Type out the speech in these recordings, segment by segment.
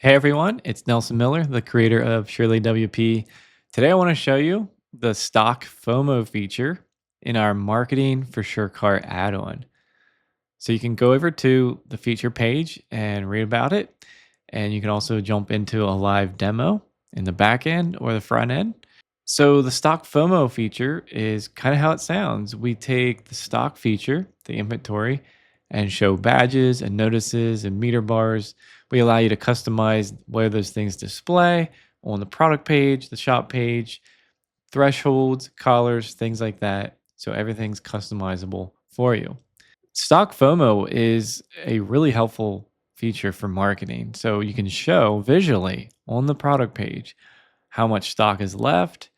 Hey everyone, it's Nelson Miller, the creator of SurelyWP. Today I want to show you the Stock FOMO feature in our Marketing for SureCart add-on. So you can go over to the feature page and read about it. And you can also jump into a live demo in the back end or the front end. So the Stock FOMO feature is kind of how it sounds. We take the stock feature, the inventory, and show badges and notices and meter bars. We allow you to customize where those things display on the product page, the shop page, thresholds, collars, things like that. So everything's customizable for you. Stock FOMO is a really helpful feature for marketing. So you can show visually on the product page how much stock is left,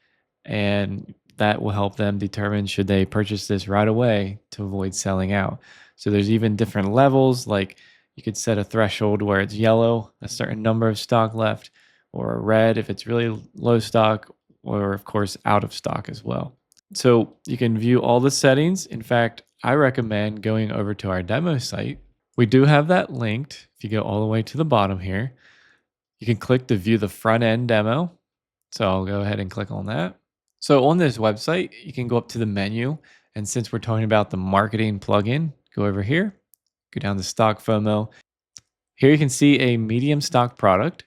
and that will help them determine should they purchase this right away to avoid selling out. So there's even different levels, like you could set a threshold where it's yellow, a certain number of stock left, or red if it's really low stock, or of course out of stock as well. So you can view all the settings. In fact, I recommend going over to our demo site. We do have that linked. If you go all the way to the bottom here, you can click to view the front end demo. So I'll go ahead and click on that. So on this website, you can go up to the menu. And since we're talking about the marketing plugin, go over here, go down to Stock FOMO. Here you can see a medium stock product,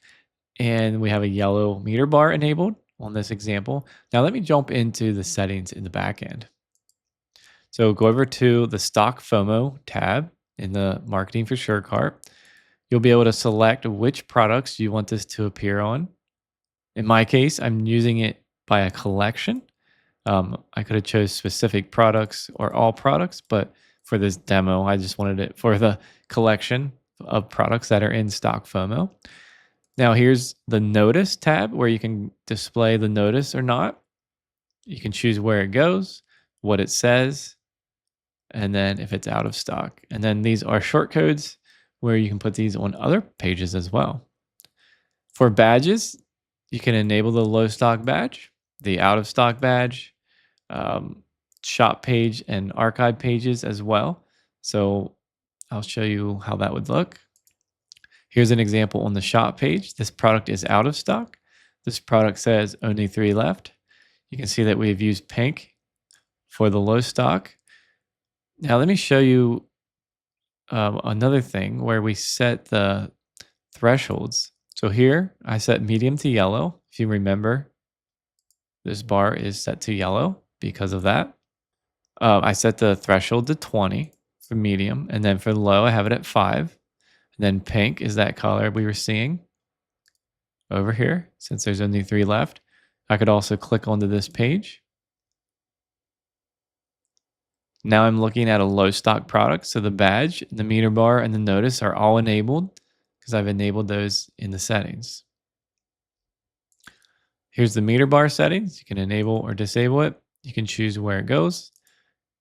and we have a yellow meter bar enabled on this example. Now let me jump into the settings in the back end. So go over to the Stock FOMO tab in the Marketing for SureCart. You'll be able to select which products you want this to appear on. In my case, I'm using it by a collection. I could have chose specific products or all products, but for this demo, I just wanted it for the collection of products that are in Stock FOMO. Now here's the Notice tab where you can display the notice or not. You can choose where it goes, what it says, and then if it's out of stock. And then these are shortcodes where you can put these on other pages as well. For badges, you can enable the low stock badge, the out of stock badge, shop page, and archive pages as well. So I'll show you how that would look. Here's an example on the shop page. This product is out of stock. This product says only 3 left. You can see that we've used pink for the low stock. Now let me show you another thing where we set the thresholds. So here I set medium to yellow. If you remember, this bar is set to yellow because of that. I set the threshold to 20 for medium, and then for low I have it at 5. And then pink is that color we were seeing over here. Since there's only 3 left, I could also click onto this page. Now I'm looking at a low stock product. So the badge, the meter bar, and the notice are all enabled because I've enabled those in the settings. Here's the meter bar settings. You can enable or disable it. You can choose where it goes.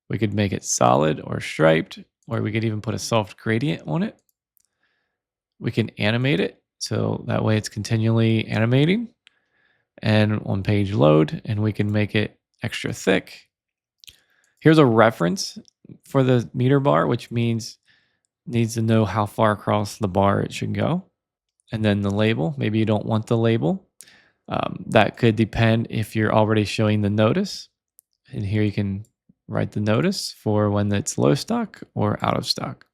We could make it solid or striped, or we could even put a soft gradient on it. We can animate it, so that way it's continually animating. And on page load, and we can make it extra thick. Here's a reference for the meter bar, which means needs to know how far across the bar it should go. And then the label, maybe you don't want the label. That could depend if you're already showing the notice. And here you can write the notice for when it's low stock or out of stock.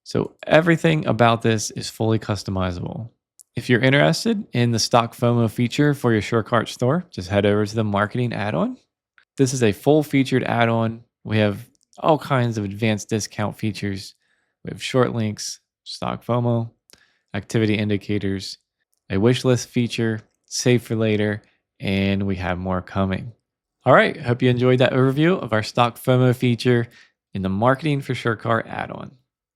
So everything about this is fully customizable. If you're interested in the Stock FOMO feature for your SureCart store, just head over to the marketing add-on. This is a full featured add-on. We have all kinds of advanced discount features. We have short links, Stock FOMO, activity indicators, a wish list feature, save for later, and we have more coming. All right, hope you enjoyed that overview of our Stock FOMO feature in the Marketing for SureCart add-on.